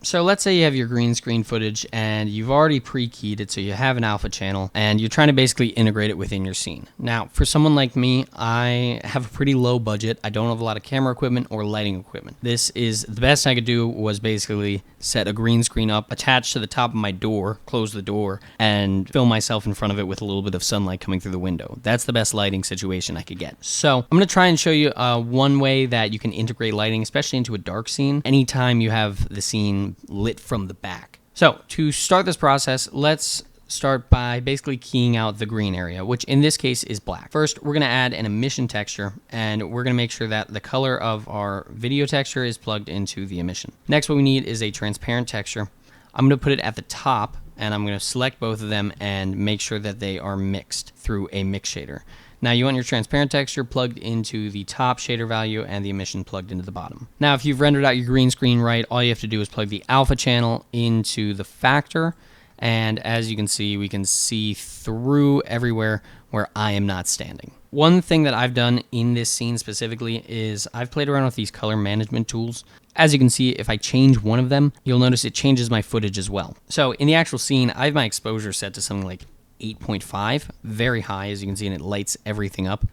So let's say you have your green screen footage and you've already pre-keyed it, so you have an alpha channel and you're trying to basically integrate it within your scene. Now, for someone like me, I have a pretty low budget. I don't have a lot of camera equipment or lighting equipment. This is the best I could do was basically set a green screen up attached to the top of my door, close the door, and film myself in front of it with a little bit of sunlight coming through the window. That's the best lighting situation I could get. So I'm going to try and show you one way that you can integrate lighting, especially into a dark scene, anytime you have the scene lit from the back. So to start this process, let's start by basically keying out the green area, which in this case is black. First, we're going to add an emission texture, and we're going to make sure that the color of our video texture is plugged into the emission. Next, what we need is a transparent texture. I'm going to put it at the top, and I'm going to select both of them and make sure that they are mixed through a mix shader. Now you want your transparent texture plugged into the top shader value and the emission plugged into the bottom. Now if you've rendered out your green screen right, all you have to do is plug the alpha channel into the factor, and as you can see, we can see through everywhere where I am not standing. One thing that I've done in this scene specifically is I've played around with these color management tools. As you can see, if I change one of them, you'll notice it changes my footage as well. So in the actual scene, I have my exposure set to something like 8.5, very high as you can see, and it lights everything up,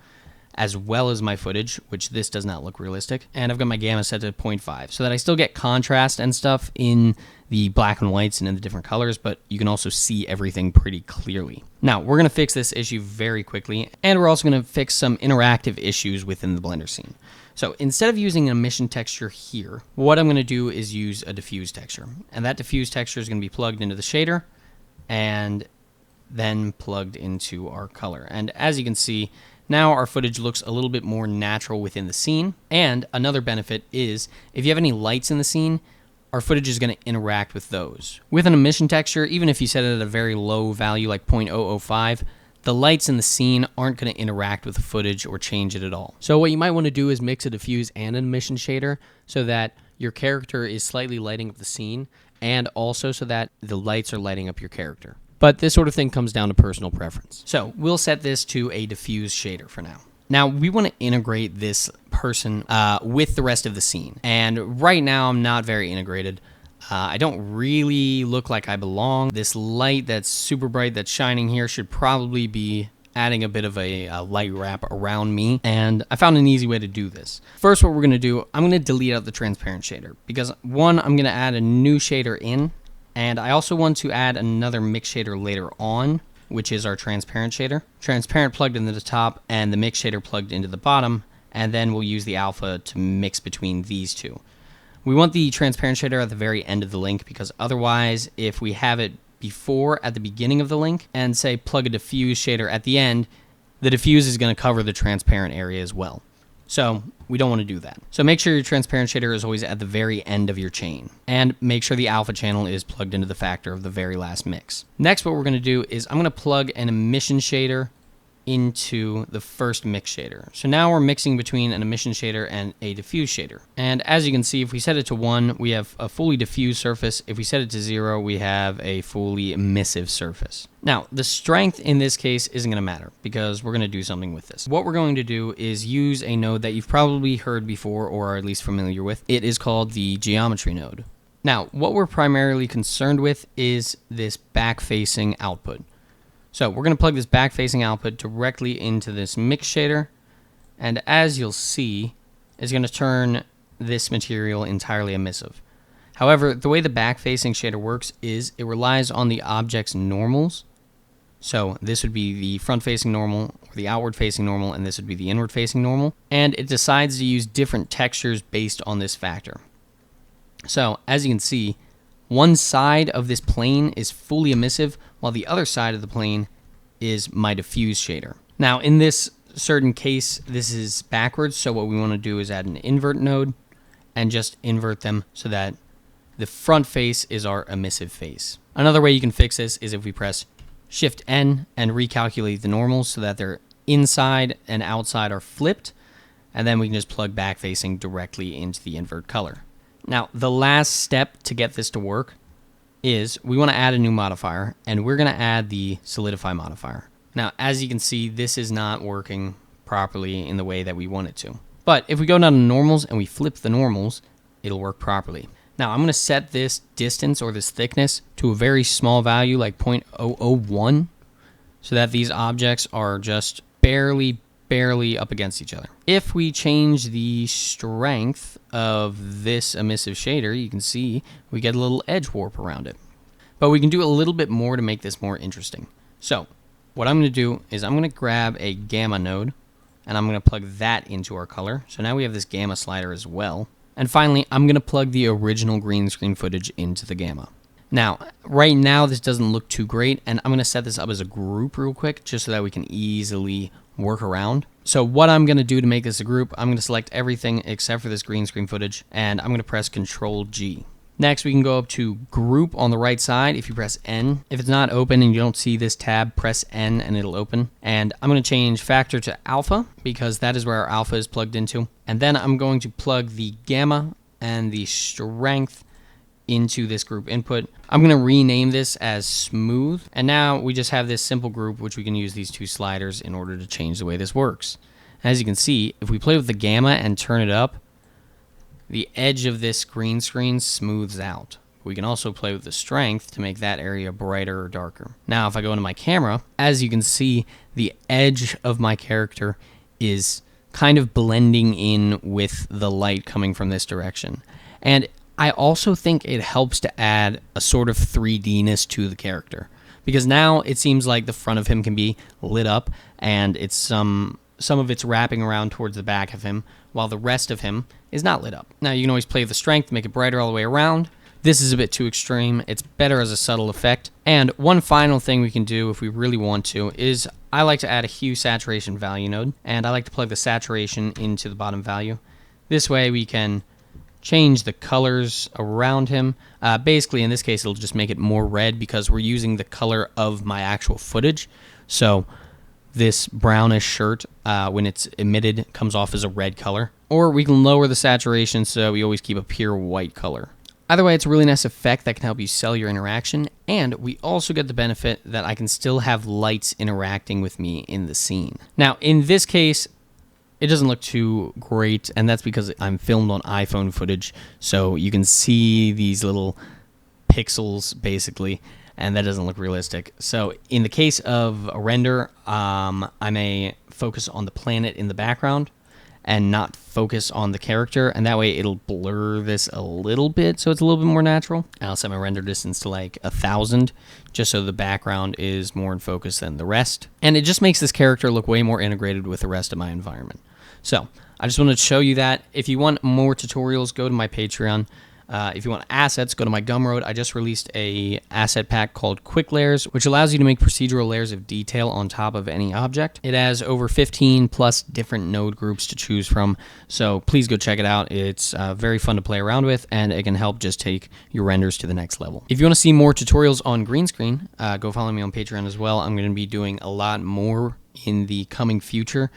as well as my footage, which this does not look realistic. And I've got my gamma set to 0.5 so that I still get contrast and stuff in the black and whites and in the different colors, but you can also see everything pretty clearly. Now we're going to fix this issue very quickly, and we're also going to fix some interactive issues within the Blender scene. So instead of using an emission texture here, what I'm going to do is use a diffuse texture, and that diffuse texture is going to be plugged into the shader and then plugged into our color. And as you can see, now our footage looks a little bit more natural within the scene. And another benefit is if you have any lights in the scene, our footage is going to interact with those. With an emission texture, even if you set it at a very low value like 0.005, the lights in the scene aren't going to interact with the footage or change it at all. So what you might want to do is mix a diffuse and an emission shader so that your character is slightly lighting up the scene, and also so that the lights are lighting up your character. But this sort of thing comes down to personal preference. So we'll set this to a diffuse shader for now. Now we want to integrate this person with the rest of the scene. And right now I'm not very integrated. I don't really look like I belong. This light that's super bright that's shining here should probably be adding a bit of a light wrap around me. And I found an easy way to do this. First, what we're going to do, I'm going to delete out the transparent shader. Because one, I'm going to add a new shader in. And I also want to add another mix shader later on, which is our transparent shader. Transparent plugged into the top and the mix shader plugged into the bottom, and then we'll use the alpha to mix between these two. We want the transparent shader at the very end of the link, because otherwise, if we have it before at the beginning of the link and say plug a diffuse shader at the end, the diffuse is going to cover the transparent area as well. So we don't want to do that. So make sure your transparent shader is always at the very end of your chain, and make sure the alpha channel is plugged into the factor of the very last mix. Next, what we're going to do is I'm going to plug an emission shader into the first mix shader. So now we're mixing between an emission shader and a diffuse shader. And as you can see, if we set it to 1, we have a fully diffuse surface. If we set it to 0, we have a fully emissive surface. Now, the strength in this case isn't going to matter, because we're going to do something with this. What we're going to do is use a node that you've probably heard before, or are at least familiar with. It is called the geometry node. Now, what we're primarily concerned with is this back-facing output. So we're going to plug this back-facing output directly into this mix shader, and as you'll see, it's going to turn this material entirely emissive. However, the way the back-facing shader works is it relies on the object's normals. So this would be the front-facing normal, or the outward-facing normal, and this would be the inward-facing normal. And it decides to use different textures based on this factor. So as you can see, one side of this plane is fully emissive, while the other side of the plane is my diffuse shader. Now, in this certain case, this is backwards, so what we want to do is add an invert node and just invert them so that the front face is our emissive face. Another way you can fix this is if we press Shift-N and recalculate the normals so that their inside and outside are flipped, and then we can just plug back-facing directly into the invert color. Now, the last step to get this to work is we want to add a new modifier, and we're going to add the solidify modifier. Now, as you can see, this is not working properly in the way that we want it to. But if we go down to normals and we flip the normals, it'll work properly. Now I'm going to set this distance or this thickness to a very small value like 0.001 so that these objects are just barely up against each other. If we change the strength of this emissive shader, you can see we get a little edge warp around it. But we can do a little bit more to make this more interesting. So what I'm going to do is I'm going to grab a gamma node and I'm going to plug that into our color. So now we have this gamma slider as well. And finally, I'm going to plug the original green screen footage into the gamma. Now, right now this doesn't look too great, and I'm going to set this up as a group real quick just so that we can easily work around. So what I'm going to do to make this a group, I'm going to select everything except for this green screen footage, and I'm going to press Ctrl G. Next, we can go up to Group on the right side if you press N. If it's not open and you don't see this tab, press N and it'll open. And I'm going to change Factor to Alpha because that is where our alpha is plugged into. And then I'm going to plug the gamma and the strength into this group input. I'm going to rename this as Smooth. And now we just have this simple group, which we can use these two sliders in order to change the way this works. As you can see, if we play with the gamma and turn it up, the edge of this green screen smooths out. We can also play with the strength to make that area brighter or darker. Now, if I go into my camera, as you can see, the edge of my character is kind of blending in with the light coming from this direction. And I also think it helps to add a sort of 3D-ness to the character, because now it seems like the front of him can be lit up and it's some of it's wrapping around towards the back of him, while the rest of him is not lit up. Now you can always play with the strength, make it brighter all the way around. This is a bit too extreme. It's better as a subtle effect. And one final thing we can do if we really want to is I like to add a hue saturation value node, and I like to plug the saturation into the bottom value. This way we can change the colors around him. Basically, in this case, it'll just make it more red because we're using the color of my actual footage. So this brownish shirt, when it's emitted, comes off as a red color. Or we can lower the saturation so we always keep a pure white color. Either way, it's a really nice effect that can help you sell your interaction, and we also get the benefit that I can still have lights interacting with me in the scene. Now, in this case, it doesn't look too great, and that's because I'm filmed on iPhone footage, so you can see these little pixels, basically, and that doesn't look realistic. So in the case of a render, I may focus on the planet in the background and not focus on the character, and that way it'll blur this a little bit so it's a little bit more natural. I'll set my render distance to like 1,000 just so the background is more in focus than the rest, and it just makes this character look way more integrated with the rest of my environment. So I just wanted to show you that. If you want more tutorials, go to my Patreon. If you want assets, go to my Gumroad. I just released a asset pack called Quick Layers, which allows you to make procedural layers of detail on top of any object. It has over 15 plus different node groups to choose from, so please go check it out. It's very fun to play around with, and it can help just take your renders to the next level. If you want to see more tutorials on green screen, go follow me on Patreon as well. I'm going to be doing a lot more in the coming future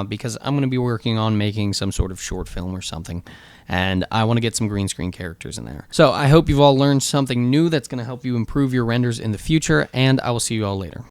because I'm going to be working on making some sort of short film or something, and I want to get some green screen characters in there. So I hope you've all learned something new that's going to help you improve your renders in the future, and I will see you all later.